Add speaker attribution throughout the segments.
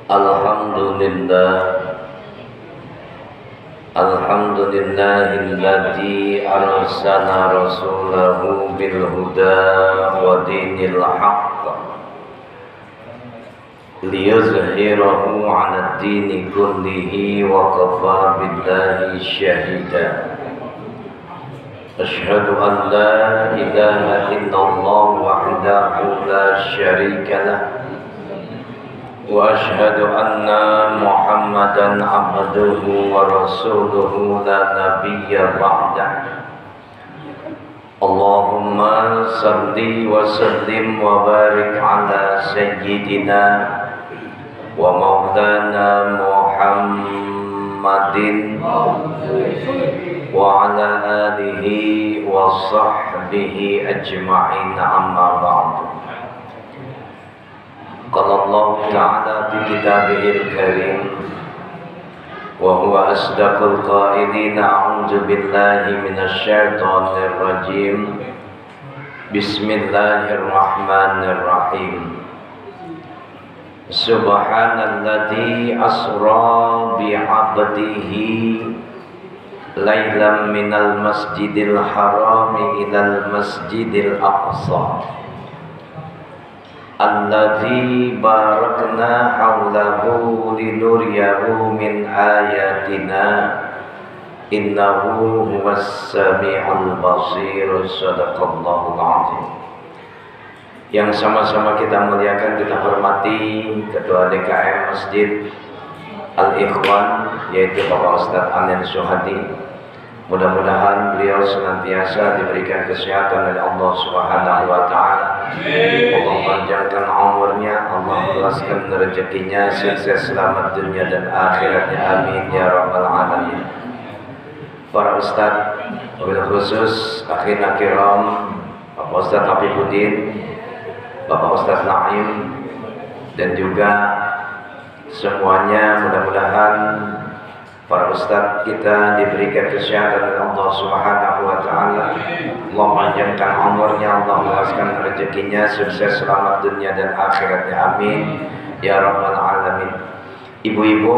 Speaker 1: Alhamdulillah, alhamdulillahilladzi arsala rasulahu bil huda wa dinil haqq liyuzhirahu 'ala ad-dini kullihi wa kafa billahi syahida. Asyhadu an la ilaha illallah wahdahu la syarika lah wa asyhadu anna Muhammadan abduhu wa rasuluhu la nabiyya ba'dah. Allahumma salli wa sallim wa barik ala sayyidina wa maulana Muhammadin wa ala alihi wa sahbihi ajma'in, amma ba'du. Qala Allah Ta'ala fi kitabihil karim wa huwa asdaqul qailin, a'udzu billahi minasy syaithanir rajim. Bismillahirrahmanirrahim. Subhanalladzi asra bi 'abdihi lailan minal masjidil harami ilal masjidil aqsa alladzi barakna haulahu linuriyahu min ayatina innahu huwas sami'ul basir. Shadaqallahul azim. Yang sama-sama kita muliakan, kita hormati Ketua DKM Masjid Al-Ikhwan, yaitu Bapak Ustadz Anin Suhadi. Mudah-mudahan beliau senantiasa diberikan kesehatan oleh Allah Subhanahu wa Ta'ala. Allah panjangkan umurnya, Allah luaskan rezekinya, sukses selamat dunia dan akhiratnya, amin ya rabbal alamin. Para ustadz, wabil khusus akhirna kiram Bapak Ustadz Afifuddin, Bapak Ustadz Naim, dan juga semuanya, mudah-mudahan para ustadz kita diberikan kesehatan oleh Allah Subhanahu wa Ta'ala. Allah panjangkan umurnya, Allah luaskan rezekinya, sukses selamat dunia dan akhiratnya, amin ya rabbal alamin. Ibu-ibu,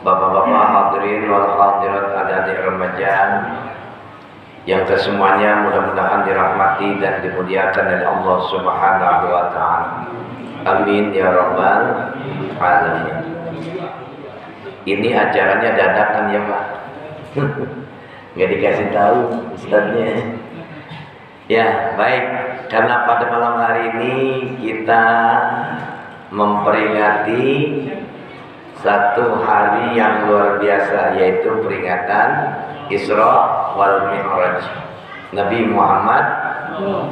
Speaker 1: bapak-bapak, hadirin wal hadirat, adik-adik remaja yang kesemuanya mudah-mudahan dirahmati dan dimuliakan oleh Allah Subhanahu wa Ta'ala, amin ya rabbal alamin. Ini acaranya dadakan ya Pak, nggak dikasih tahu ustadznya. Ya baik, karena pada malam hari ini kita memperingati satu hari yang luar biasa, yaitu peringatan Isra wal Mi'raj Nabi Muhammad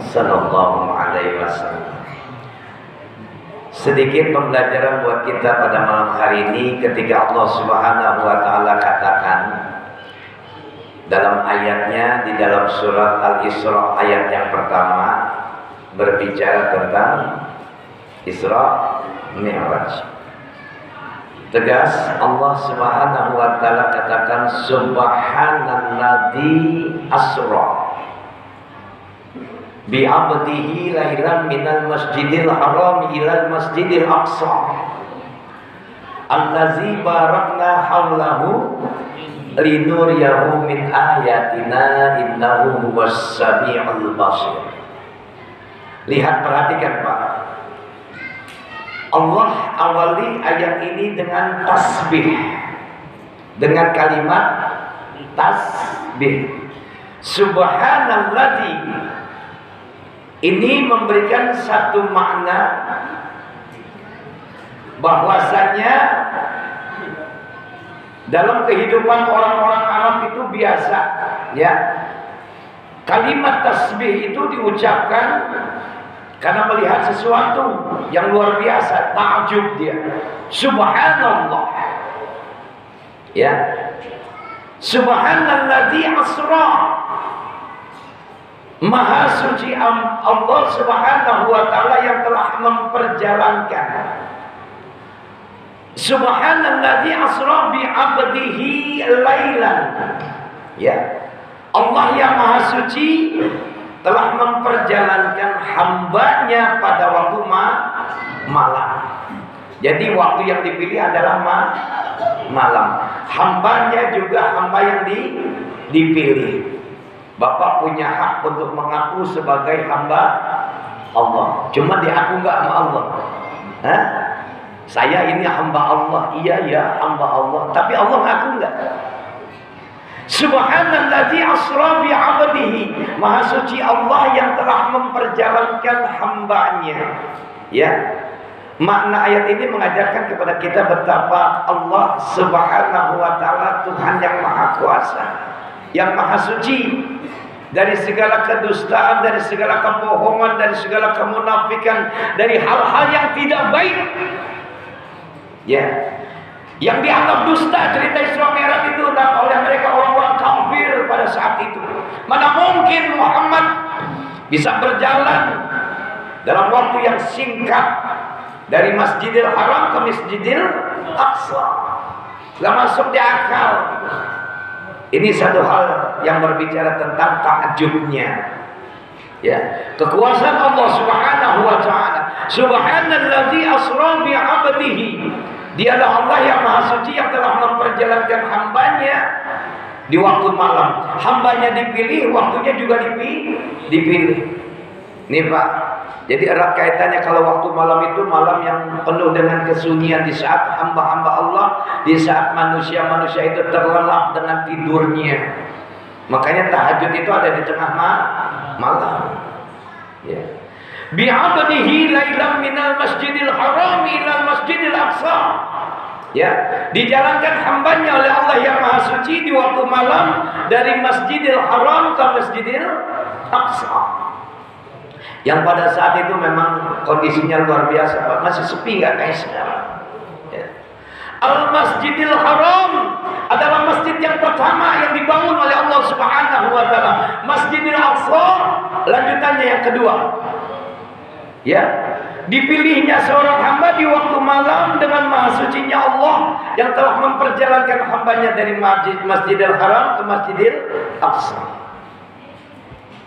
Speaker 1: sallallahu alaihi wasallam. Sedikit pembelajaran buat kita pada malam hari ini, ketika Allah Subhanahu wa Ta'ala katakan dalam ayatnya di dalam surat Al-Isra ayat yang pertama, berbicara tentang Isra Mi'raj. Tegas Allah Subhanahu wa Ta'ala katakan, subhanalladzi asra bi 'abdihi lailan minal masjidil haram ilal masjidil aqsa allazi barakna haulahu linuriyahu min ayatina innahu huwas sami'ul basir. Lihat, perhatikan Pak, Allah awali ayat ini dengan tasbih, dengan kalimat tasbih. Subhanalladzi ini memberikan satu makna bahwasanya dalam kehidupan orang-orang Arab itu biasa, ya, kalimat tasbih itu diucapkan karena melihat sesuatu yang luar biasa, takjub dia. Subhanallah, ya, subhanalladzi asra, Maha suci Allah Subhanahu wa Ta'ala yang telah memperjalankan. Subhanalladzi asra bi 'abdihi lailan. Ya. Allah yang Maha suci telah memperjalankan hambanya pada waktu malam. Jadi waktu yang dipilih adalah malam. Hambanya juga hamba yang dipilih. Bapak punya hak untuk mengaku sebagai hamba Allah. Cuma diaku nggak sama Allah. Hah? Saya ini hamba Allah. Iya ya hamba Allah. Tapi Allah ngaku nggak? Subhanalladzi asra bi 'abdihi. Maha suci Allah yang telah memperjalankan hambanya. Ya. Makna ayat ini mengajarkan kepada kita betapa Allah Subhanahu wa taala Tuhan yang Maha Kuasa, yang Maha Suci dari segala kedustaan, dari segala kebohongan, dari segala kemunafikan, dari hal-hal yang tidak baik. Ya. Yang dianggap dusta cerita Isra Mi'raj itu oleh mereka orang-orang kafir pada saat itu. Mana mungkin Muhammad bisa berjalan dalam waktu yang singkat dari Masjidil Haram ke Masjidil Aqsa. Gak masuk di akal. Ini satu hal yang berbicara tentang takjubnya. Ya, kekuasaan Allah Subhanahu wa taala. Subhanalladzi asra bi 'abdihi. Dialah Allah yang Maha Suci yang telah memperjalankan hambanya di waktu malam. Hambanya dipilih, waktunya juga dipilih. Nih Pak, jadi erat kaitannya kalau waktu malam itu malam yang penuh dengan kesunyian, di saat hamba-hamba Allah, di saat manusia-manusia itu terlelap dengan tidurnya. Makanya tahajud itu ada di tengah malam. Ya. Bi'abdihi lailam minal masjidil haram ilal masjidil aqsa. Ya, dijalankan hambanya oleh Allah yang Maha Suci di waktu malam dari Masjidil Haram ke Masjidil Aqsa. Yang pada saat itu memang kondisinya luar biasa, Pak. Masih sepi nggak kayak sekarang. Ya. Al-Masjidil Haram adalah masjid yang pertama yang dibangun oleh Allah Subhanahu wa taala. Masjidil Aqsa lanjutannya yang kedua. Ya, dipilihnya seorang hamba di waktu malam dengan Maha Sucinya Allah yang telah memperjalankan hambanya dari Masjidil Haram ke Masjidil Aqsa.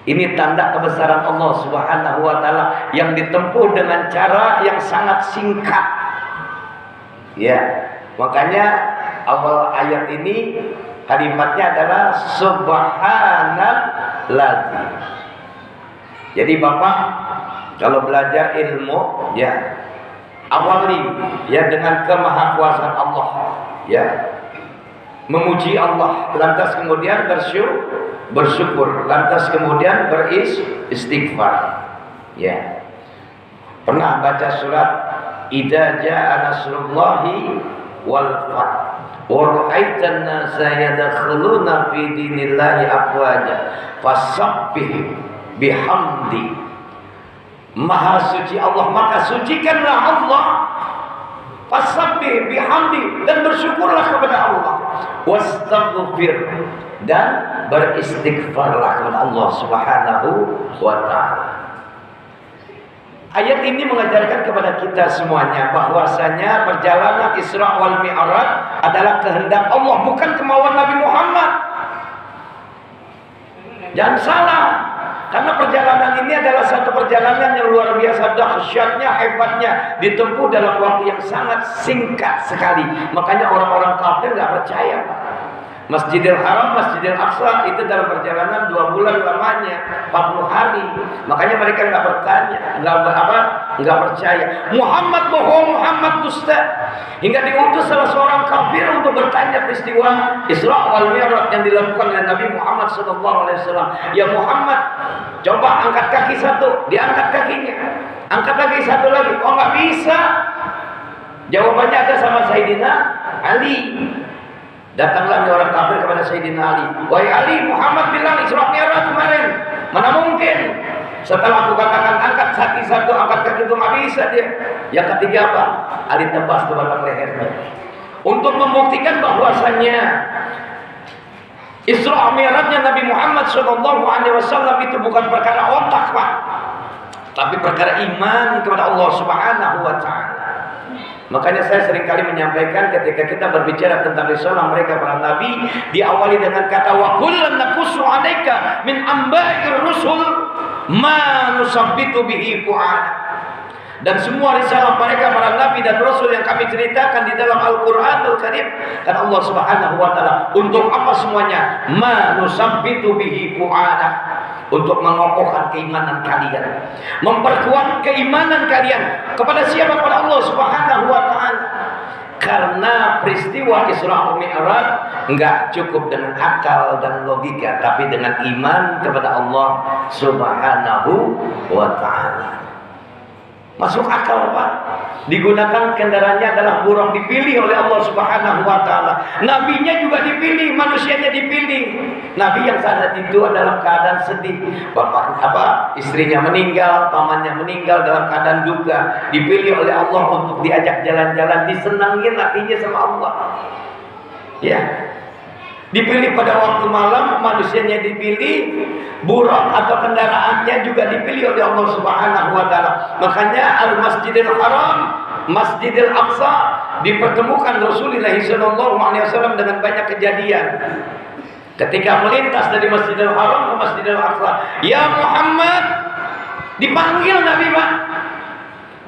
Speaker 1: Ini tanda kebesaran Allah Subhanahu wa taala yang ditempuh dengan cara yang sangat singkat. Ya, makanya awal ayat ini kalimatnya adalah subhanalladzi. Jadi Bapak kalau belajar ilmu, ya awali ya dengan kemahakuasaan Allah, ya memuji Allah, lantas kemudian bersyukur, lantas kemudian beristighfar. Ya, pernah baca surat Idza jaa nasrullahi wal fath wa ra'aitan nasa yadkhuluna fi dinillahi afwaja fasabbih bihamdi. Maha suci Allah, maka sucikanlah Allah, fasabbih bihamdi, dan bersyukurlah kepada Allah, wastaghfir, dan beristighfarlah kepada Allah Subhanahu wa taala. Ayat ini mengajarkan kepada kita semuanya bahwasanya perjalanan Isra wal Mi'raj adalah kehendak Allah, bukan kemauan Nabi Muhammad. Jangan salah. Karena perjalanan ini adalah satu perjalanan yang luar biasa dahsyatnya, hebatnya, ditempuh dalam waktu yang sangat singkat sekali. Makanya orang-orang kafir nggak percaya, Pak. Masjidil Haram, Masjidil Aqsa itu dalam perjalanan 2 bulan lamanya, 40 hari. Makanya mereka nggak bertanya, nggak percaya. Muhammad bohong, Muhammad dusta. Hingga diutus salah seorang kafir untuk bertanya peristiwa Isra wal Mi'raj yang dilakukan oleh Nabi Muhammad SAW. Ya Muhammad, coba angkat kaki satu, diangkat kakinya. Angkat lagi satu lagi, oh nggak bisa. Jawabannya ada sama Sayyidina Ali. Datanglah orang kafir kepada Sayyidina Ali. Wahai Ali, Muhammad bilang Isra Mi'raj kemarin. Mana mungkin? Setelah aku katakan angkat kaki satu, angkat kaki itu nggak bisa dia. Yang ketiga apa? Ali tebas ke batang lehernya. Untuk membuktikan bahwasannya Isra Mi'rajnya Nabi Muhammad SAW itu bukan perkara otak, Pak, tapi perkara iman kepada Allah Subhanahu wa taala. Makanya saya seringkali menyampaikan ketika kita berbicara tentang risalah mereka para nabi, diawali dengan kata wa kullan naqussu 'alaika min amba'ir rusul. ma nusabbitu bihi fu'adak. Dan semua risalah mereka para nabi dan rasul yang kami ceritakan di dalam Al-Qur'anul Karim, kata Allah Subhanahu wa taala, untuk apa semuanya? Ma nusabbitu bihi fu'adak, untuk mengokohkan keimanan kalian, memperkuat keimanan kalian kepada siapa? Kepada Allah Subhanahu wa taala. Karena peristiwa Isra Mi'raj enggak cukup dengan akal dan logika, tapi dengan iman kepada Allah Subhanahu wa taala. Masuk akal, Pak. Digunakan kendaraannya adalah burung, dipilih oleh Allah Subhanahu wa taala. Nabinya juga dipilih, manusianya dipilih. Nabi yang saat itu dalam keadaan sedih, istrinya meninggal, pamannya meninggal dalam keadaan duka, dipilih oleh Allah untuk diajak jalan-jalan, disenangin hatinya sama Allah. Ya. Dipilih pada waktu malam, manusianya dipilih, buruk atau kendaraannya juga dipilih oleh Allah Subhanahu wa taala. Makanya Al-Masjidil Haram, Masjidil Aqsa dipertemukan Rasulullah SAW dengan banyak kejadian. Ketika melintas dari Masjidil Haram ke Masjidil Aqsa, ya Muhammad, dipanggil Nabi, Pak.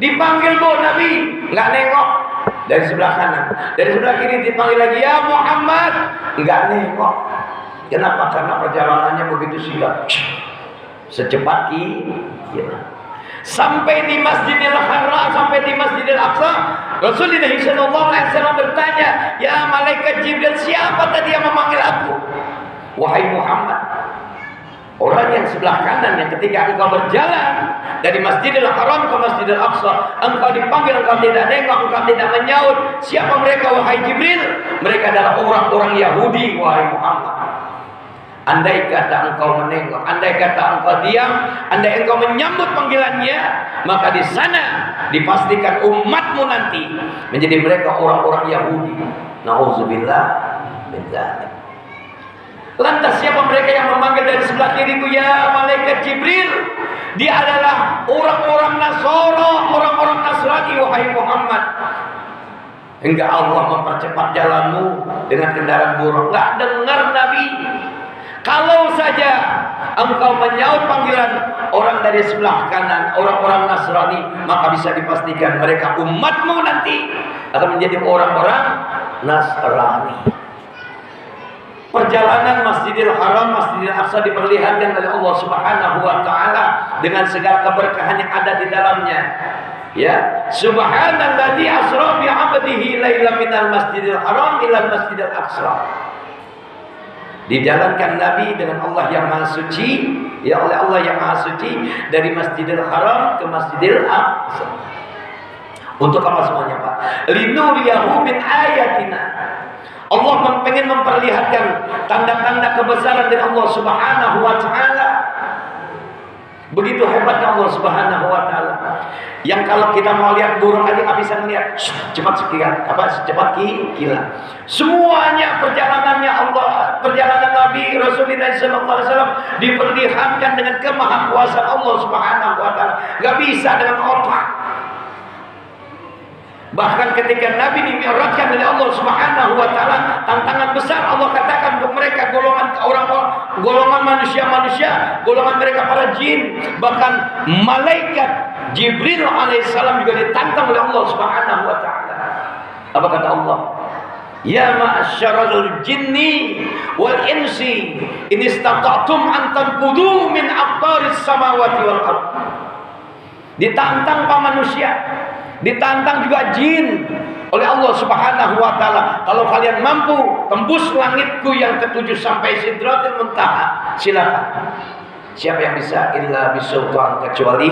Speaker 1: Dipanggil Nabi, nggak nengok. Dari sebelah kanan, dari sebelah kiri dipanggil lagi, ya Muhammad, enggak nengok. Kenapa? Karena perjalanannya begitu singkat, secepat kilat. Sampai di Masjidil Haram, sampai di Masjidil Aqsa, Rasulullah SAW bertanya, ya malaikat Jibril, siapa tadi yang memanggil aku? Wahai Muhammad, orang yang sebelah kanan yang ketika engkau berjalan dari Masjidil Haram ke Masjidil Aqsa, engkau dipanggil, engkau tidak nengok, engkau tidak menyaut. Siapa mereka, wahai Jibril? Mereka adalah orang-orang Yahudi, wahai Muhammad. Andai kata engkau menengok, andai kata engkau diam, andai engkau menyambut panggilannya, maka di sana dipastikan umatmu nanti menjadi mereka orang-orang Yahudi. Nauzubillah min dzalik. Lantas siapa mereka yang memanggil dari sebelah kiriku? Ya malaikat Jibril. Dia adalah orang-orang Nasara, orang-orang Nasrani, wahai Muhammad. Hingga Allah mempercepat jalanmu dengan kendaraan buruk. Nggak dengar Nabi. Kalau saja engkau menyaut panggilan orang dari sebelah kanan, orang-orang Nasrani, maka bisa dipastikan mereka umatmu nanti akan menjadi orang-orang Nasrani. Perjalanan Masjidil Haram, Masjidil Aqsa diperlihatkan oleh Allah Subhanahu wa taala dengan segala keberkahan yang ada di dalamnya. Ya, subhanalladzi asra bi 'abdihi lailan minal Masjidil Haram ila Masjidil Aqsa. Dijalankan Nabi dengan Allah yang Maha Suci, ya oleh Allah yang Maha Suci, dari Masjidil Haram ke Masjidil Aqsa. Untuk apa semuanya, Pak? Linuriyahu min ayatina. Allah ingin memperlihatkan tanda-tanda kebesaran dari Allah Subhanahu wa taala. Begitu hebatnya Allah Subhanahu wa taala. Yang kalau kita mau lihat burung aja nggak bisa melihat cepat sekian, secepat kilat. Semuanya perjalanannya Allah, perjalanan Nabi Rasulullah SAW diperlihatkan dengan kemahakuasaan Allah Subhanahu wa taala. Nggak bisa dengan otak. Bahkan ketika Nabi dimi'rajkan oleh Allah Subhanahu wa taala, tantangan besar Allah katakan untuk mereka golongan orang-orang, golongan manusia-manusia, golongan mereka para jin, bahkan malaikat Jibril alaihissalam juga ditantang oleh Allah Subhanahu wa taala. Apa kata Allah? Ya ma'asyaral jinni wal insi in istata'tum an tanfudu min aqtaris samawati wal ardh. Ditantang para manusia, ditantang juga jin oleh Allah Subhanahu wa taala. Kalau kalian mampu tembus langitku yang ketujuh sampai Sidratul Muntaha, silakan. Siapa yang bisa? Illa bisultan, kecuali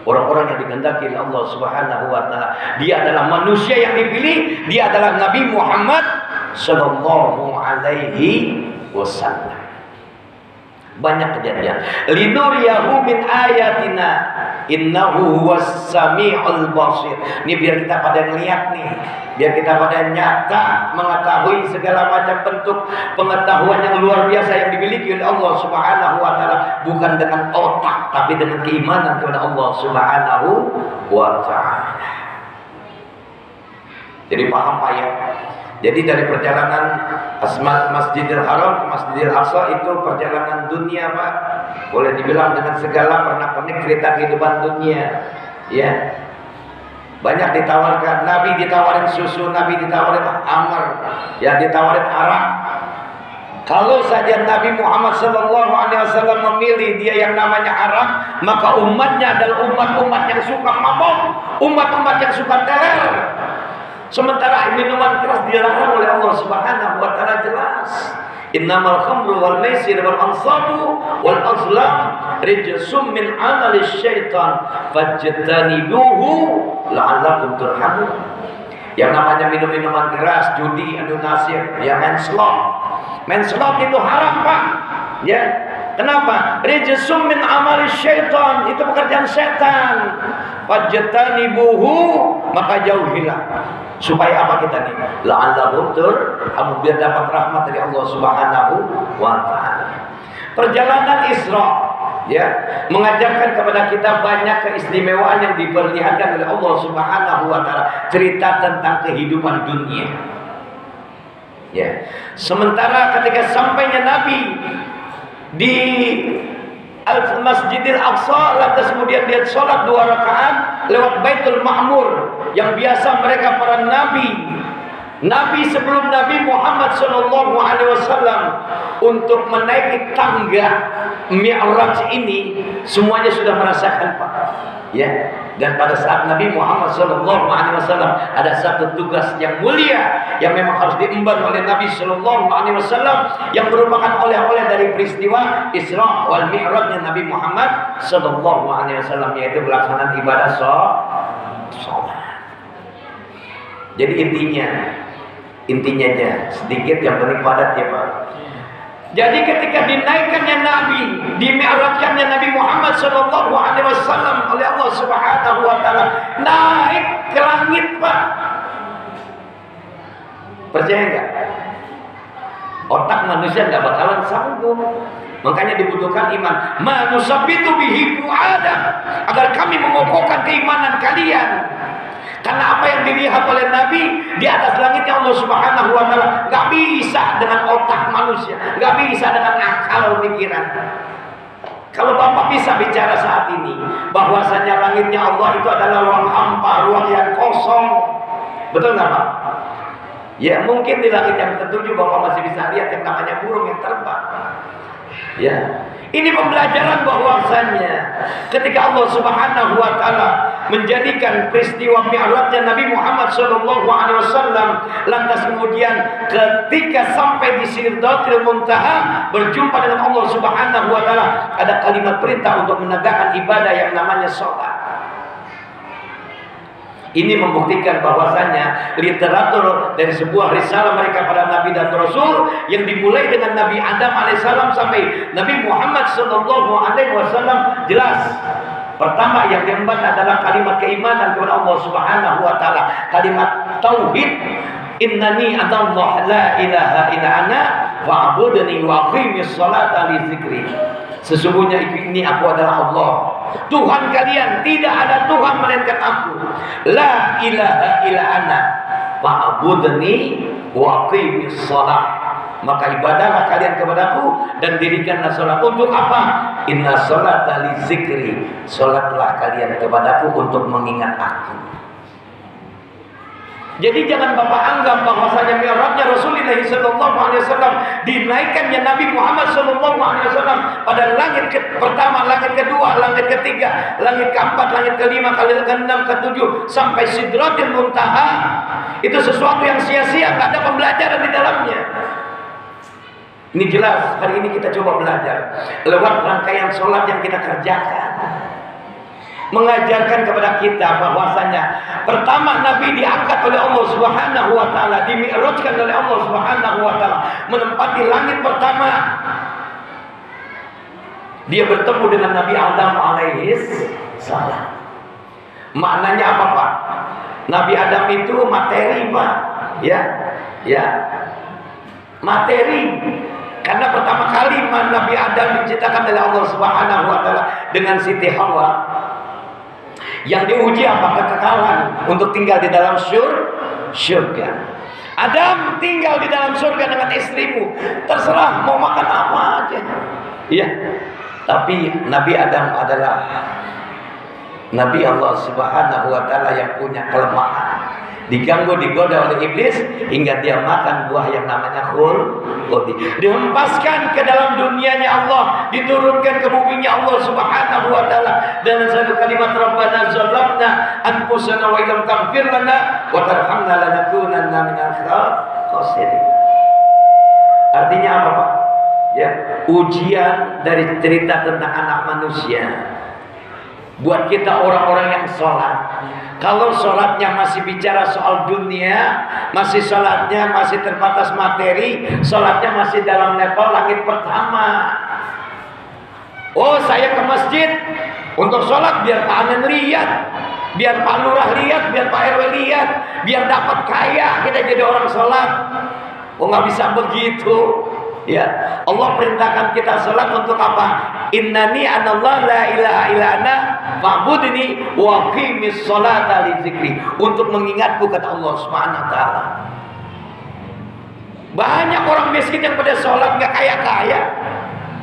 Speaker 1: orang-orang yang dikehendaki oleh Allah Subhanahu wa taala. Dia adalah manusia yang dipilih, dia adalah Nabi Muhammad sallallahu alaihi wasallam. Banyak kejadian. Linuriyahu min ayatina innahu huwas sami'ul basir. Ini biar kita pada lihat nih, biar kita pada nyata mengetahui segala macam bentuk pengetahuan yang luar biasa yang dimiliki oleh Allah Subhanahu wa taala, bukan dengan otak tapi dengan keimanan kepada Allah Subhanahu wa taala. Jadi paham Pak ya? Jadi dari perjalanan Masjidil Haram ke Masjidil Aqsa itu perjalanan dunia, Pak. Boleh dibilang dengan segala pernak-pernik cerita kehidupan dunia. Ya. Banyak ditawarkan, Nabi ditawarin susu, Nabi ditawarin amr, ya ditawarin arak. Kalau saja Nabi Muhammad SAW memilih dia yang namanya arak, maka umatnya adalah umat-umat yang suka mabok, umat-umat yang suka teler. Sementara minuman keras dilarang oleh Allah Subhanahu wa taala jelas. Innamal khamru wal maisir wal ansabu wal azlam rijsum min amali syaitan fajtanibuhu la'allakum turhamun. Yang namanya minum-minuman keras, judi, adu nasib, ya main slot. Main slot itu haram, Pak. Ya. Kenapa? Rijsum min amali syaitan, itu pekerjaan setan. Fajtanibuhu, maka jauhilah. Supaya apa kita nih? La'allakum turhamun, biar dapat rahmat dari Allah Subhanahu wa taala. Perjalanan Isra, ya, mengajarkan kepada kita banyak keistimewaan yang diperlihatkan oleh Allah Subhanahu wa taala, cerita tentang kehidupan dunia. Ya. Sementara ketika sampainya Nabi di Masjidil Aqsa, lantas kemudian dia sholat 2 rakaat lewat Baitul Ma'mur, yang biasa mereka para Nabi sebelum Nabi Muhammad SAW untuk menaiki tangga Mi'raj ini semuanya sudah merasakan, Pak. Ya. Dan pada saat Nabi Muhammad SAW ada satu tugas yang mulia yang memang harus diemban oleh Nabi SAW, yang merupakan oleh-oleh dari peristiwa Isra wal Mi'rajnya Nabi Muhammad SAW, yaitu pelaksanaan ibadah sholat. Jadi intinya aja sedikit, yang paling padat ya, Pak. Jadi ketika dinaikannya Nabi, di mi'rajkannya Nabi Muhammad SAW oleh Allah Subhanahu wa taala, naik ke langit, Pak. Percaya enggak? Otak manusia enggak bakalan sanggup. Makanya dibutuhkan iman. Manusabitu bihi Adam, agar kami mengokohkan keimanan kalian. Karena apa yang dilihat oleh Nabi di atas langitnya Allah Subhanahu wa taala enggak bisa dengan otak manusia, enggak bisa dengan akal pikiran. Kalau Bapak bisa bicara saat ini bahwasanya langitnya Allah itu adalah ruang hampa, ruang yang kosong. Betul enggak, Pak? Ya, mungkin di langit yang ketujuh Bapak masih bisa lihat yang namanya burung yang terbang. Ya. Ini pembelajaran bahwasanya ketika Allah Subhanahu wa taala menjadikan peristiwa Mi'rajnya Nabi Muhammad SAW, lantas kemudian ketika sampai di Sidratul Muntaha berjumpa dengan Allah Subhanahu wa taala, ada kalimat perintah untuk menegakkan ibadah yang namanya sholat. Ini membuktikan bahwasanya literatur dari sebuah risalah mereka pada Nabi dan Rasul yang dimulai dengan Nabi Adam alaihissalam sampai Nabi Muhammad SAW jelas. Pertama yang diemban adalah kalimat keimanan kepada Allah Subhanahu wa taala, kalimat tauhid. Innani anallah la ilaha illa ana wa'budni wa aqimis salata li dzikri. Sesungguhnya ini aku adalah Allah, Tuhan kalian, tidak ada Tuhan melainkan aku. La ilaha illa ana wa'budni wa aqimis salat. Maka ibadahlah kalian kepadaku dan dirikanlah salat. Untuk apa? Inna salata li zikri. Salatlah kalian kepadaku untuk mengingat aku. Jadi jangan Bapak anggap bahwasanya mi'rajnya Rasulullah SAW, dinaikannya Nabi Muhammad SAW pada langit pertama, langit kedua, langit ketiga, langit keempat, langit kelima, langit keenam, ketujuh sampai Sidratul Muntaha itu sesuatu yang sia-sia, tidak ada pembelajaran di dalamnya. Ini jelas hari ini kita coba belajar lewat rangkaian sholat yang kita kerjakan, mengajarkan kepada kita bahwasanya pertama Nabi diangkat oleh Allah Subhanahu wa taala, dimi'rajkan oleh Allah Subhanahu wa taala, menempati langit pertama. Dia bertemu dengan Nabi Adam alaihis salam. Maknanya apa, Pak? Nabi Adam itu materi, Pak. Ya. Materi. Karena pertama kali Nabi Adam diciptakan oleh Allah Subhanahu wa taala dengan Siti Hawa. Yang diuji apa? Kekekalan untuk tinggal di dalam surga. Adam tinggal di dalam surga dengan istrimu, terserah mau makan apa aja. Iya. Tapi Nabi Adam adalah Nabi Allah Subhanahu wa taala yang punya kelemahan. Diganggu, digoda oleh iblis hingga dia makan buah yang namanya khuldi. Dihempaskan ke dalam dunianya Allah, diturunkan ke buminya Allah Subhanahu wa taala dengan satu kalimat Rabbana zalamna anfusana wa illam taghfir lana wa tarhamna lanakunanna minal khasirin. Artinya apa, Pak? Ya, ujian dari cerita tentang anak manusia. Buat kita orang-orang yang sholat, kalau sholatnya masih bicara soal dunia, masih sholatnya masih terbatas materi, sholatnya masih dalam level langit pertama. Oh, saya ke masjid untuk sholat biar Pak Anen lihat, biar Pak Lurah lihat, biar Pak RW lihat, biar dapat kaya kita jadi orang sholat. Oh, nggak bisa begitu. Ya, Allah perintahkan kita salat untuk apa? Innani anallah la ilaha illa ana fa'budni wa qimis sholata li dzikri. Untuk mengingatku, kata Allah Subhanahu wa taala. Banyak orang miskin yang pada sholat nggak kaya-kaya,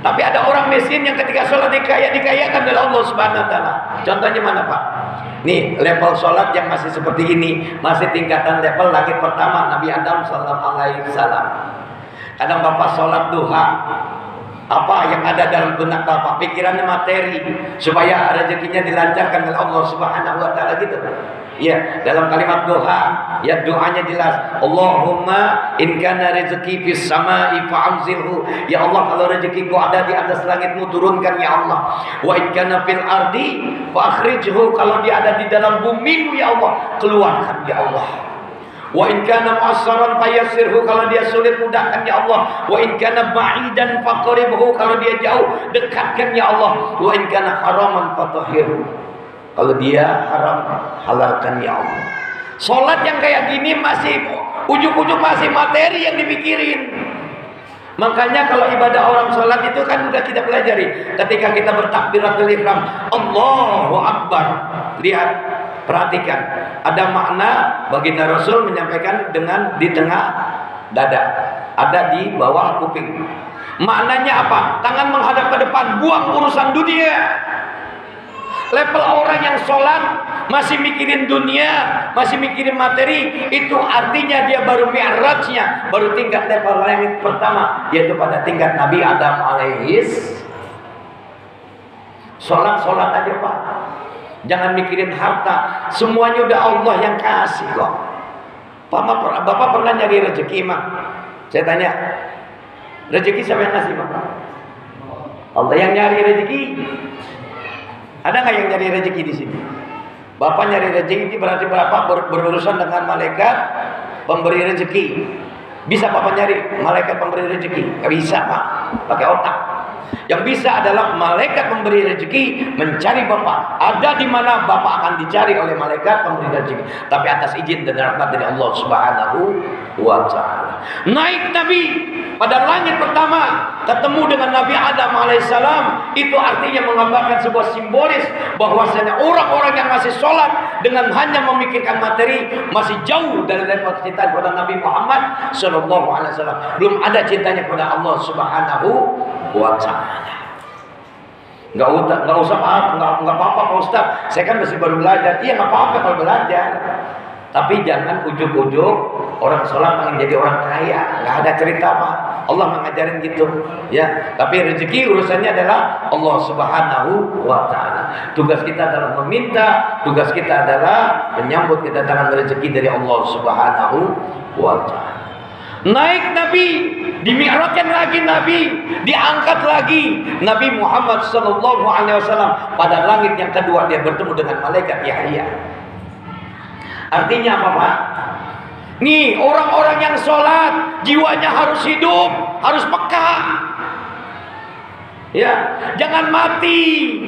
Speaker 1: tapi ada orang miskin yang ketika sholat dikayakan oleh Allah Subhanahu wa taala. Contohnya mana, Pak? Nih, level sholat yang masih seperti ini, masih tingkatan level langit pertama Nabi Adam sallallahu alaihi wasallam. Kadang Bapak sholat duha, apa yang ada dalam benak Bapak? Pikirannya materi, supaya rezekinya dilancarkan oleh Allah Subhanahu wa taala gitu. Ya, dalam kalimat duha, ya doanya jelas. Allahumma in kana rezeki fis samai fa'anzilhu. Ya Allah, kalau rezekiku ada di atas langitmu, turunkan ya Allah. Wa in kana fil ardi fa'akhrijhu. Kalau dia ada di dalam bumimu ya Allah, keluarkan ya Allah. Wa in kana mu'assaran fayassirhu. Kalau dia sulit, mudahkan ya Allah. Wa in kana ba'idan faqribhu. Kalau dia jauh, dekatkan ya Allah. Wa in kana haraman fatahhirhu. Kalau dia haram, halalkan ya Allah. Salat yang kayak gini masih ujug-ujug masih materi yang dipikirin. Makanya kalau ibadah orang salat itu kan udah kita pelajari. Ketika kita bertakbiratul ihram, Allahu Akbar. Lihat, perhatikan, ada makna baginda Rasul menyampaikan dengan di tengah dada, ada di bawah kuping. Maknanya apa? Tangan menghadap ke depan, buang urusan dunia. Level orang yang sholat masih mikirin dunia, masih mikirin materi, itu artinya dia baru mi'rajnya, baru tingkat level langit pertama, yaitu pada tingkat Nabi Adam alaihis. Sholat aja, Pak. Jangan mikirin harta, semuanya udah Allah yang kasih kok. Bapak pernah nyari rezeki, Mak? Saya tanya, rezeki siapa yang ngasih, Mak? Allah yang nyari rezeki. Ada nggak yang nyari rezeki di sini? Bapak nyari rezeki berarti Bapak berurusan dengan malaikat pemberi rezeki. Bisa Bapak nyari malaikat pemberi rezeki? Nggak bisa, Pak. Pakai otak. Yang bisa adalah malaikat pemberi rezeki mencari Bapak. Ada di mana Bapak akan dicari oleh malaikat pemberi rezeki. Tapi atas izin dan rahmat dari Allah Subhanahu wa taala. Naik Nabi pada langit pertama, ketemu dengan Nabi Adam alaihissalam. Itu artinya menggambarkan sebuah simbolis bahwasanya orang-orang yang masih sholat dengan hanya memikirkan materi masih jauh dari level cinta kepada Nabi Muhammad sallallahu alaihi wasallam. Belum ada cintanya kepada Allah Subhanahu wa taala. Nggak usah nggak apa-apa Pak Ustaz. Saya kan masih baru belajar. Iya, nggak apa-apa kalau belajar. Tapi jangan ujuk-ujuk orang sholat pengen jadi orang kaya. Nggak ada cerita, Pak. Allah mengajarin gitu, ya. Tapi rezeki urusannya adalah Allah Subhanahu wa taala. Tugas kita adalah meminta, tugas kita adalah menyambut kedatangan rezeki dari Allah Subhanahu wa taala. Naik Nabi, dimi'rajkan lagi Nabi, diangkat lagi Nabi Muhammad sallallahu alaihi wasallam pada langit yang kedua. Dia bertemu dengan malaikat Yahya. Artinya apa, Pak? Nih, orang-orang yang sholat jiwanya harus hidup, harus peka. Ya, jangan mati.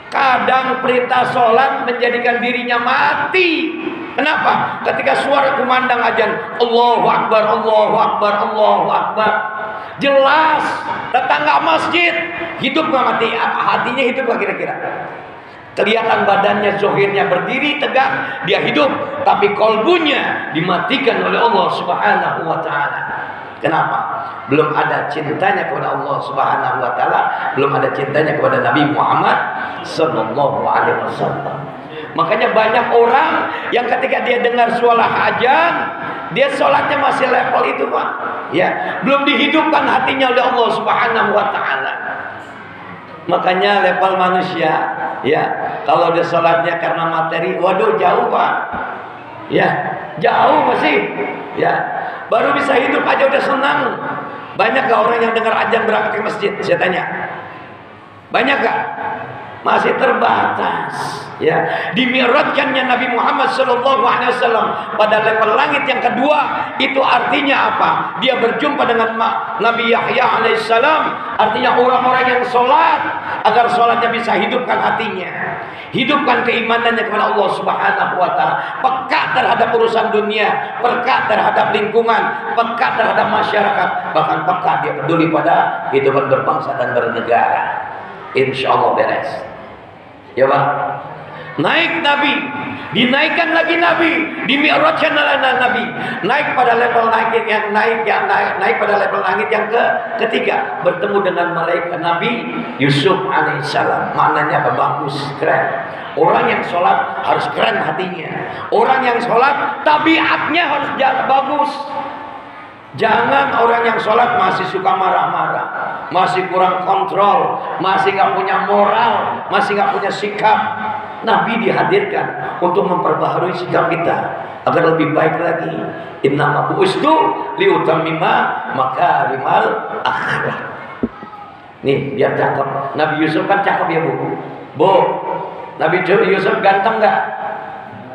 Speaker 1: Kadang perintah sholat menjadikan dirinya mati. Kenapa? Ketika suara kumandang azan, Allahu Akbar, Allahu Akbar, Allahu Akbar, jelas tetangga masjid hidup nggak mati? Hatinya hidup nggak kira-kira?
Speaker 2: Kelihatan badannya, zohirnya berdiri tegak, dia hidup, tapi kolbunya dimatikan oleh Allah Subhanahu wa Ta'ala. Kenapa? Belum ada cintanya kepada Allah Subhanahu wa Ta'ala, belum ada cintanya kepada Nabi Muhammad sallallahu alaihi wasallam. Makanya banyak orang yang ketika dia dengar suara azan, dia sholatnya masih level itu, Pak. Ya, belum dihidupkan hatinya oleh Allah Subhanahu wa Ta'ala. Makanya level manusia, ya, kalau dia sholatnya karena materi, waduh jauh, Pak. Ya, jauh masih. Ya, baru bisa hidup aja udah senang. Banyak gak orang yang dengar azan berangkat ke masjid? Saya tanya. Banyak gak? Masih terbatas. Ya, dimi'rajkannya Nabi Muhammad SAW pada level langit yang kedua, itu artinya apa? Dia berjumpa dengan Nabi Yahya alaihissalam. Artinya orang-orang yang sholat, agar sholatnya bisa hidupkan hatinya, hidupkan keimanannya kepada Allah Subhanahu wa Ta'ala, peka terhadap urusan dunia, peka terhadap lingkungan, peka terhadap masyarakat, bahkan peka dia peduli pada kehidupan berbangsa dan bernegara. Insya Allah beres. Ya Pak. Naik Nabi, dinaikkan lagi Nabi, dimi'rajkan oleh Nabi, naik pada level langit yang naik pada level langit yang ketiga, bertemu dengan malaikat Nabi Yusuf alaihissalam. Maknanya apa? Bagus, keren. Orang yang sholat harus keren hatinya. Orang yang sholat tabiatnya harus bagus. Jangan orang yang sholat masih suka marah-marah, masih kurang kontrol, masih nggak punya moral, masih nggak punya sikap. Nabi dihadirkan untuk memperbaharui sikap kita agar lebih baik lagi. Innama bu'istu liutammima makarimal akhlak. Nih biar cakep. Nabi Yusuf kan cakep ya Bu. Bu, Nabi Yusuf ganteng nggak?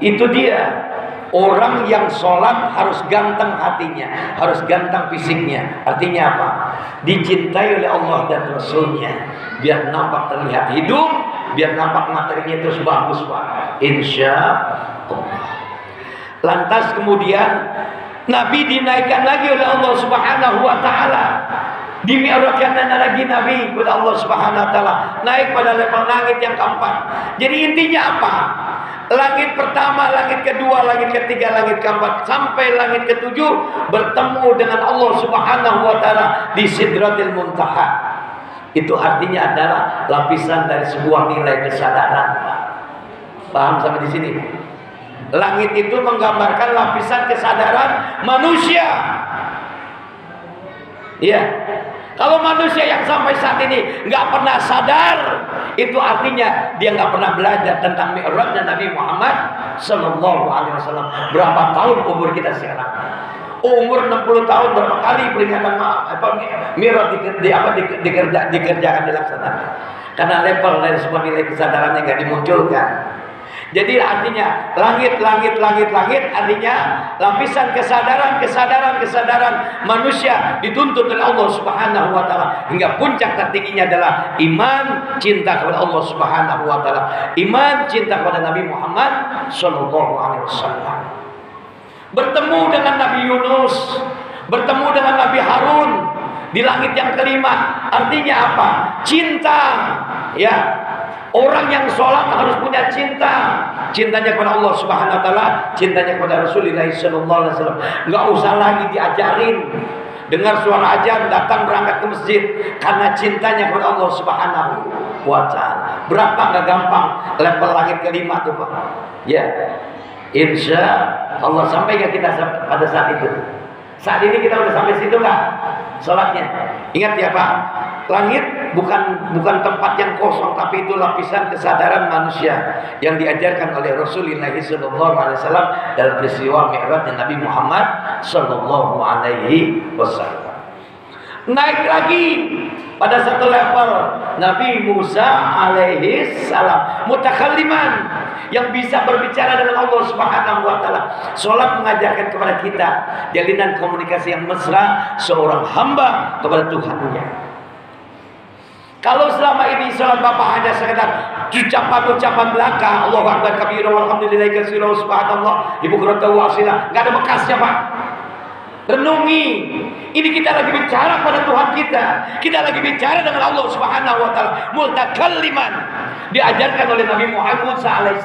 Speaker 2: Itu dia. Orang yang sholat harus ganteng hatinya, harus ganteng fisiknya. Artinya apa? Dicintai oleh Allah dan Rasulnya, biar nampak terlihat hidup, biar nampak materinya terus bagus, Pak. Insya Allah. Lantas kemudian Nabi dinaikkan lagi oleh Allah Subhanahu wa Ta'ala, dimi'rajkan lagi Nabi kepada Allah Subhanahu wa Ta'ala, naik pada level langit yang keempat. Jadi intinya apa? Langit pertama, langit kedua, langit ketiga, langit keempat, sampai langit ketujuh bertemu dengan Allah Subhanahu wa Ta'ala di Sidratil Muntaha. Itu artinya adalah lapisan dari sebuah nilai kesadaran. Paham sampai di sini? Langit itu menggambarkan lapisan kesadaran manusia. Iya. Kalau manusia yang sampai saat ini nggak pernah sadar, itu artinya dia nggak pernah belajar tentang mi'rajnya Nabi Muhammad Sallallahu Alaihi Wasallam. Berapa tahun umur kita sekarang? Umur 60 tahun berapa kali peringatan mi'raj dikerjakan, dilaksanakan? Karena level dari sebuah nilai kesadarannya nggak dimunculkan. Jadi artinya langit artinya lapisan kesadaran manusia dituntut oleh Allah Subhanahu wa Ta'ala, hingga puncak tertingginya adalah iman, cinta kepada Allah Subhanahu wa Ta'ala, iman, cinta kepada Nabi Muhammad sallallahu alaihi wasallam. Bertemu dengan Nabi Yunus, bertemu dengan Nabi Harun di langit yang kelima. Artinya apa? Cinta, ya. Orang yang sholat harus punya cinta, cintanya kepada Allah Subhanahu wa Ta'ala, cintanya kepada Rasulullah sallallahu alaihi wasallam. Enggak usah lagi diajarin. Dengar suara azan datang berangkat ke masjid karena cintanya kepada Allah Subhanahu wa Ta'ala. Berapa enggak gampang level langit kelima tuh, Pak? Ya. Insya Allah sampai ke kita pada saat itu. Saat ini kita udah sampai situ nggak? Sholatnya. Ingat ya Pak, langit bukan tempat yang kosong, tapi itu lapisan kesadaran manusia yang diajarkan oleh Rasulullah SAW dalam peristiwa Mi'rajnya Nabi Muhammad SAW. Naik lagi pada satu level Nabi Musa alaihi salam, mutakalliman, yang bisa berbicara dengan Allah Subhanahu wa Ta'ala. Salat mengajarkan kepada kita jalinan komunikasi yang mesra seorang hamba kepada Tuhannya. Kalau selama ini salat Bapak hanya sekedar ucapan belaka, Allahu Akbar kabira walhamdulillahi katsira subhanallah ibu kurata wa asila, enggak ada bekasnya Pak. Renungi. Ini kita lagi bicara pada Tuhan kita. Kita lagi bicara dengan Allah Subhanahu wa taala. Mutakalliman. Diajarkan oleh Nabi Muhammad SAW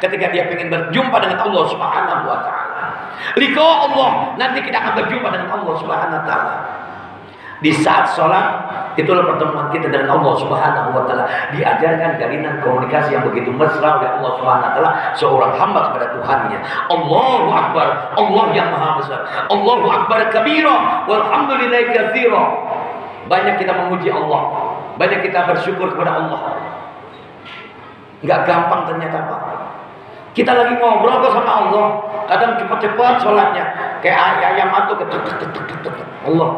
Speaker 2: ketika dia ingin berjumpa dengan Allah Subhanahu wa taala. Liqa Allah, nanti kita akan berjumpa dengan Allah Subhanahu wa taala. Di saat sholat, itulah pertemuan kita dengan Allah Subhanahu wa taala. Diajarkan jalinan komunikasi yang begitu mesra oleh Allah Subhanahu wa taala seorang hamba kepada Tuhannya. Allahu Akbar, Allah yang Maha Besar. Allahu Akbar kabira walhamdulillahi katsira. Banyak kita memuji Allah, banyak kita bersyukur kepada Allah. Enggak gampang ternyata, Pak. Kita lagi ngobrol kok sama Allah, kadang cepat-cepat sholatnya kayak ayam atau Allah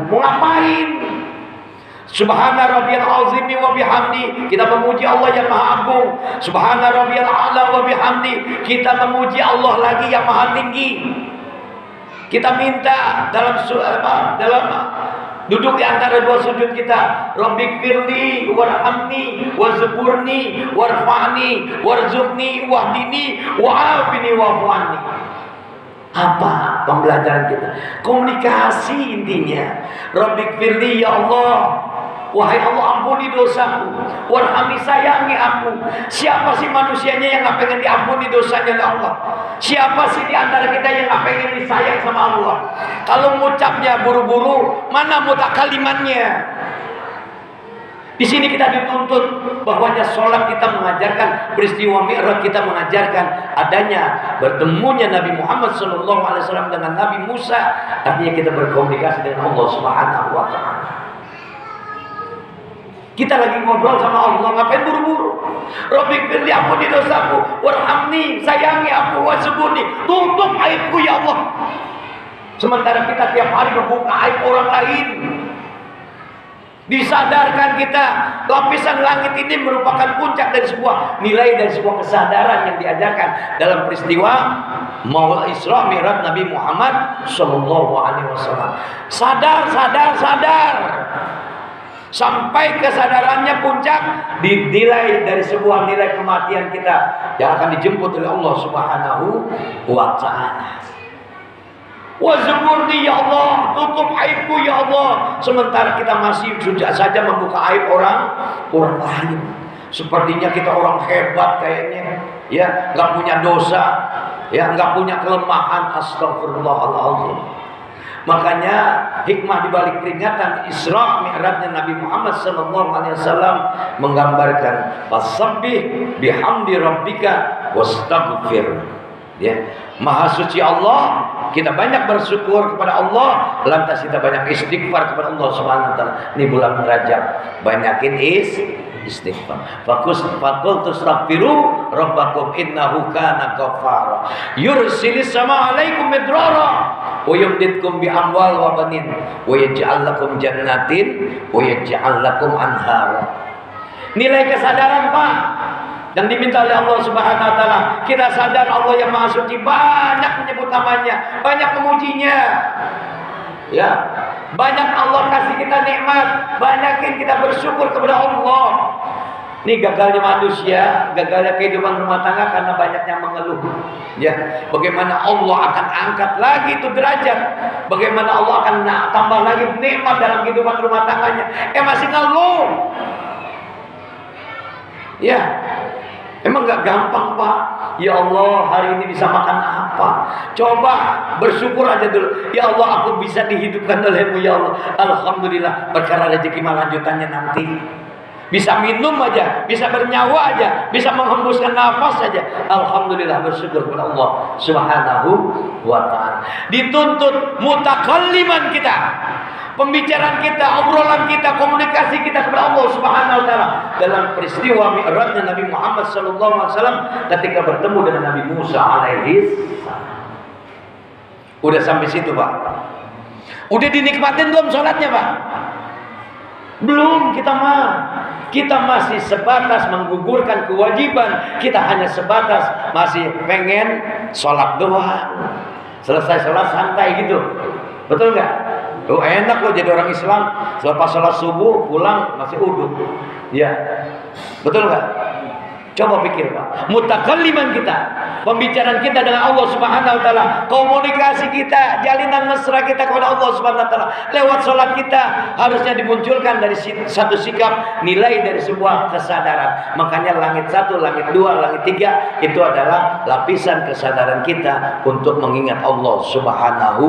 Speaker 2: mau ngapain? Subhana rabbiyal azimi wa bihamdi, kita memuji Allah yang Maha Agung. Subhana rabbiyal a'la wa bihamdi, kita memuji Allah lagi yang Maha Tinggi. Kita minta dalam duduk di antara dua sujud kita, Rabbighfirli warhamni wazburni warfa'ni warzuqni wahdini wa'afini wa'fu anni. Apa pembelajaran kita? Komunikasi intinya. Rabbighfirli, ya Allah, wahai Allah, ampuni dosaku. Warhamni, sayangi aku. Siapa sih manusianya yang gak pengen diampuni dosanya oleh Allah? Siapa sih di antara kita yang gak pengen disayang sama Allah? Kalau ngucapnya buru-buru, mana mutakalimannya? Di sini kita dituntut bahwanya sholat kita mengajarkan, peristiwa Mi'raj kita mengajarkan adanya bertemunya Nabi Muhammad SAW dengan Nabi Musa. Artinya kita berkomunikasi dengan Allah Subhanahu wa taala. Kita lagi ngobrol sama Allah, ngapain buru-buru? Rabbighfirli, ampuni dosaku, warhamni, sayangi aku, wasbuni, tutup aibku ya Allah. Sementara kita tiap hari membuka aib orang lain. Disadarkan kita, lapisan langit ini merupakan puncak dari sebuah nilai, dari sebuah kesadaran yang diajarkan dalam peristiwa Maula Isra Mi'raj Nabi Muhammad Sallallahu Alaihi Wasallam. Sadar, sadar, sadar. Sampai kesadarannya puncak dinilai dari sebuah nilai kematian kita yang akan dijemput oleh Allah Subhanahu wa taala. Wazburni ya Allah, tutup aibku ya Allah. Sementara kita masih sudah saja membuka aib orang lain. Sepertinya kita orang hebat kayaknya, ya, nggak punya dosa, ya, nggak punya kelemahan. Astagfirullahaladzim. Makanya hikmah dibalik peringatan Isra Mi'rajnya Nabi Muhammad SAW menggambarkan fasabbih bihamdi rabbika wastaghfir. Ya, Maha suci Allah, kita banyak bersyukur kepada Allah, lantas kita banyak istighfar kepada Allah Subhanahu wa taala. Ini bulan Rajab, banyakin istighfar. Faqul tastaghfiru rabbakum innahu kana ghaffara. Yursilis sama alaikum midrara wa yumditkum bi amwal wa banin wa yaj'al lakum jannatin wa yaj'al lakum anhara. Nilai kesadaran, Pak, yang diminta oleh Allah Subhanahu wa taala. Kita sadar Allah yang Maha Suci, banyak menyebut namanya, banyak memujinya. Ya, banyak Allah kasih kita nikmat, banyakin kita bersyukur kepada Allah. Ini gagalnya manusia, gagalnya kehidupan rumah tangga karena banyak yang mengeluh. Ya, bagaimana Allah akan angkat lagi itu derajat? Bagaimana Allah akan tambah lagi nikmat dalam kehidupan rumah tangganya? Masih ngeluh. Ya, emang gak gampang, Pak. Ya Allah, hari ini bisa makan apa? Coba bersyukur aja dulu. Ya Allah, aku bisa dihidupkan olehmu ya Allah. Alhamdulillah, perkara rezeki mah lanjutannya nanti. Bisa minum aja, bisa bernyawa aja, bisa menghembuskan nafas saja. Alhamdulillah, bersyukur kepada Allah Subhanahu wa taala. Dituntut mutakalliman kita, pembicaraan kita, obrolan kita, komunikasi kita kepada Allah Subhanahu wa taala dalam peristiwa Mi'rajnya Nabi Muhammad sallallahu alaihi wasallam ketika bertemu dengan Nabi Musa alaihi salam. Udah sampai situ, Pak. Udah dinikmatin belum salatnya, Pak? Belum. Kita masih sebatas menggugurkan kewajiban. Kita hanya sebatas masih pengen sholat doang. Selesai sholat santai gitu. Betul nggak? Oh, enak loh jadi orang Islam. Selepas sholat subuh pulang masih uduk. Ya, betul nggak? Coba pikir Pak, mutakalliman kita, pembicaraan kita dengan Allah Subhanahu wa taala, komunikasi kita, jalinan mesra kita kepada Allah Subhanahu wa taala lewat salat kita harusnya dimunculkan dari satu sikap, nilai dari sebuah kesadaran. Makanya langit 1, langit 2, langit 3 itu adalah lapisan kesadaran kita untuk mengingat Allah Subhanahu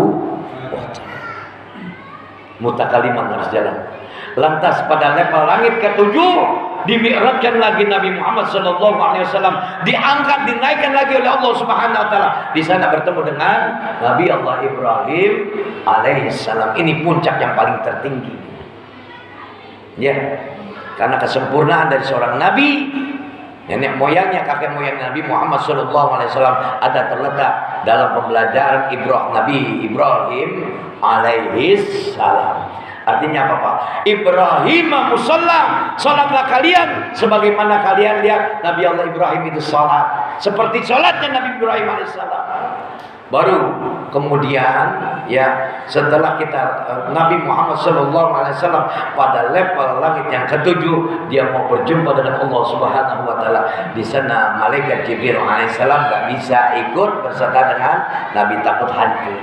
Speaker 2: wa taala. Mutakalliman harus jalan. Lantas pada level langit ke-7 dimi'rajkan lagi Nabi Muhammad sallallahu alaihi wasallam, diangkat, dinaikkan lagi oleh Allah Subhanahu wa taala. Di sana bertemu dengan Nabi Allah Ibrahim alaihissalam. Ini puncak yang paling tertinggi. Ya. Karena kesempurnaan dari seorang nabi, nenek moyangnya, kakek moyang Nabi Muhammad sallallahu alaihi wasallam ada terletak dalam pembelajaran Nabi Ibrahim alaihissalam. Artinya apa Pak? Ibrahim musalla, salatlah kalian sebagaimana kalian lihat Nabi Allah Ibrahim itu salat, seperti salatnya Nabi Ibrahim alaihissalam. Baru kemudian ya setelah kita Nabi Muhammad sallallahu alaihi wasallam pada level langit yang ke-7, dia mau berjumpa dengan Allah Subhanahu wa taala. Di sana malaikat Jibril alaihissalam enggak bisa ikut beserta dengan Nabi, takut hancur.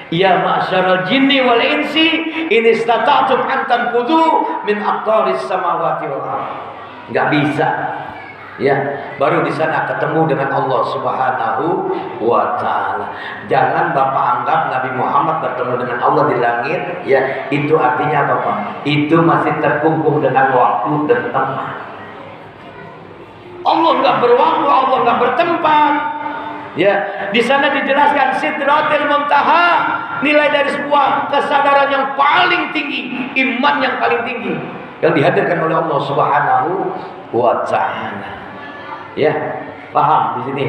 Speaker 2: Ya ma'syaral jinni wal insi in istata'tum an tanfudhu min aqtaris samawati wal ardh. Enggak bisa. Ya, baru di sana ketemu dengan Allah Subhanahu wa taala. Jangan Bapak anggap Nabi Muhammad bertemu dengan Allah di langit, ya, itu artinya apa, Pak? Itu masih terkungkung dengan waktu dan tempat. Allah enggak berwaktu, Allah enggak bertempat. Ya, di sana dijelaskan Sidratil Muntaha, nilai dari sebuah kesadaran yang paling tinggi, iman yang paling tinggi yang dihadirkan oleh Allah Subhanahu wa taala. Ya, paham di sini.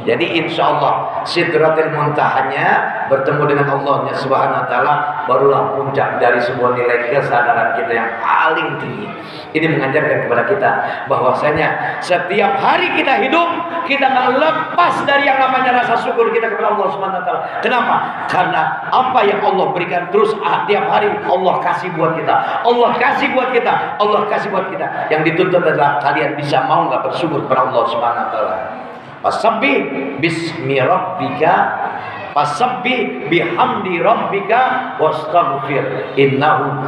Speaker 2: Jadi insya Allah Sidratil Muntahanya bertemu dengan Allahnya Subhanahu wa taala barulah puncak dari sebuah nilai kesadaran kita yang paling tinggi. Ini mengajarkan kepada kita bahwasanya setiap hari kita hidup, kita nggak lepas dari yang namanya rasa syukur kita kepada Allah Subhanahu wa taala. Kenapa? Karena apa yang Allah berikan terus tiap hari Allah kasih buat kita. Allah kasih buat kita. Allah kasih buat kita. Yang dituntut adalah kalian bisa mau nggak bersyukur kepada Allah Subhanahu wa taala. Fasabbih bismi rabbika, fasabbih bihamdi rabbika wastaghfir innahu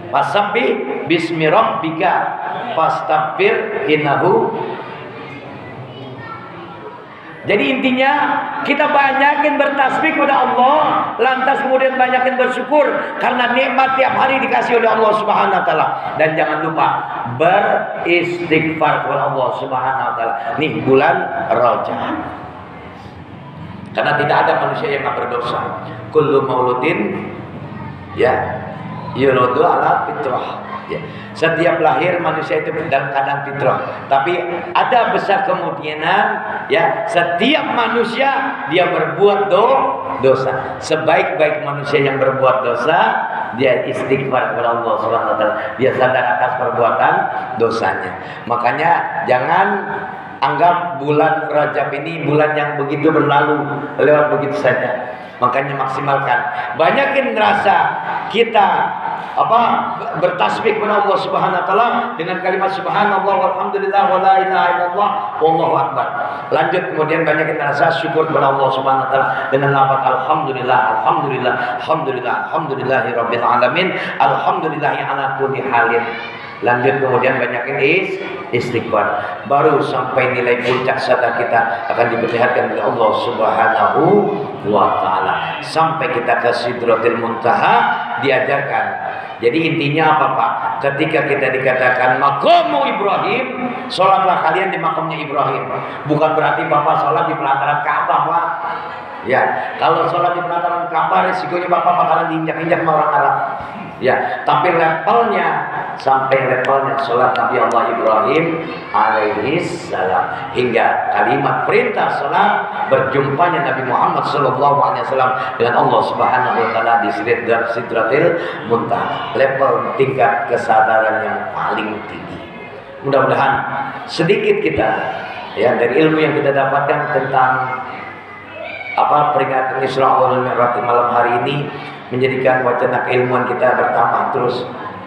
Speaker 2: fasabbih bismi rabbika fastaghfir innahu. Jadi intinya kita banyakin bertasbih kepada Allah, lantas kemudian banyakin bersyukur karena nikmat tiap hari dikasih oleh Allah Subhanahu wa taala. Dan jangan lupa beristighfar kepada Allah Subhanahu wa taala. Nih bulan Rajab. Karena tidak ada manusia yang tak berdosa. Kullu mauludin ya yuladu ala fitrah. Ya. Setiap lahir manusia itu dalam keadaan fitrah, tapi ada besar kemungkinan ya setiap manusia dia berbuat dosa. Sebaik-baik manusia yang berbuat dosa, dia istighfar kepada Allah Subhanahu wa taala. Dia sadar atas perbuatan dosanya. Makanya jangan anggap bulan Rajab ini bulan yang begitu berlalu lewat begitu saja. Makanya maksimalkan, banyakin rasa kita bertasbih kepada Allah Subhanahu wa taala dengan kalimat subhanallah walhamdulillah wala ilaha illallah wallahu akbar. Lanjut kemudian banyakin rasa syukur kepada Allah Subhanahu wa taala dengan lafaz alhamdulillah alhamdulillah alhamdulillah alhamdulillahirabbil alamin alhamdulillahi ala kulli halin. Lanjut kemudian banyakin istighfar. Baru sampai nilai puncak sadar kita akan diperlihatkan oleh Allah Subhanahu wa taala. Sampai kita ke Sidratil Muntaha diajarkan. Jadi intinya apa Pak? Ketika kita dikatakan maqamu Ibrahim, sholatlah kalian di makamnya Ibrahim. Bukan berarti Bapak sholat di pelataran Ka'bah, Pak. Ya, kalau sholat di pelataran Ka'bah resikonya Bapak bakalan diinjak-injak sama orang Arab. Ya, tapi levelnya sampai levelnya sholat Nabi Allah Ibrahim alaihissalam, hingga kalimat perintah sholat berjumpanya Nabi Muhammad sallallahu alaihi wasallam dengan Allah Subhanahu wa taala di Sidratil Muntaha, level tingkat kesadaran yang paling tinggi. Mudah-mudahan sedikit kita ya dari ilmu yang kita dapatkan tentang peringatan Isra wal Mi'raj malam hari ini menjadikan wacana keilmuan kita bertambah terus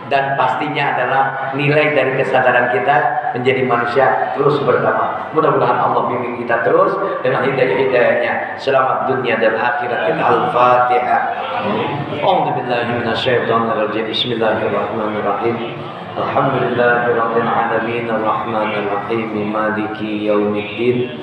Speaker 2: dan pastinya adalah nilai dari kesadaran kita menjadi manusia terus bertambah. Mudah-mudahan Allah bimbing kita terus dengan hidayah-hidayahnya. Selamat dunia dan akhirat kita. Al-Fatihah. A'udzubillahi minasyaitonirrajim. Bismillahirrahmanirrahim. Alhamdulillahirabbil alamin arrahmanir rahim maliki yaumiddin.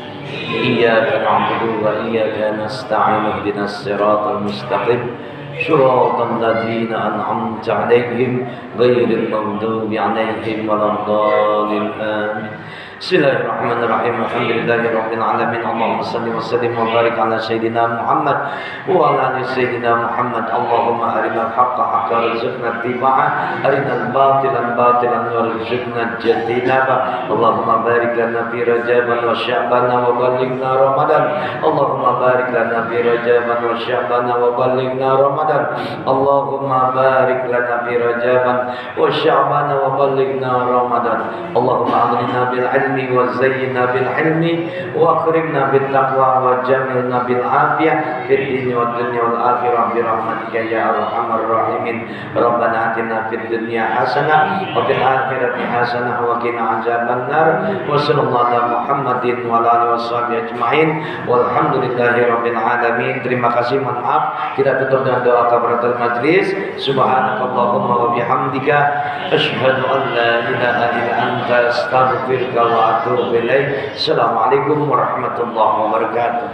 Speaker 2: Iyyaka na'budu wa iyyaka nasta'in ihdinas siratal mustaqim. Shiratal ladzina an'amta 'alaihim ghairil maghdubi 'alaihim waladdallin. Amin. Bismillahirrahmanirrahim. Alhamdulillahirabbil alamin. Allahumma shalli wa sallim wa barik ala sayyidina Muhammad wa ala ali sayyidina Muhammad. Allahumma arinal haqqa haqqan warzuqna ittiba'ah, arinal batila batilan warzuqna ijtinabah. Allahumma barik lana fi Rajaban wa Sya'ban wa ballighna Ramadan. Allahumma barik lana fi Rajaban wa Sya'ban wa ballighna Ramadan. Allahumma barik lana fi Rajaban wa Sya'ban wa ballighna Ramadan. Allahumma aghnina bil ilmi wa zayyina bil hilmi wa akrimna bit taqwa wa jamilna bil afiyah fid dini wad dunya wal akhirah bi rahmatika ya arhamar rahimin. Rabbana atina fid dunya hasanah wa fil akhirati hasanah wa qina adzabannar. Wa sallallahu ala Muhammadin wa ala alihi washabihi ajmain. Walhamdulillahi rabbil alamin. Terima kasih, mohon maaf. Kita tutup dengan doa kafaratul majlis. Subhanakallahumma wa bihamdika asyhadu an la ilaha illa anta astaghfiruka wa atubu ilaik. Assalamualaikum warahmatullahi wabarakatuh.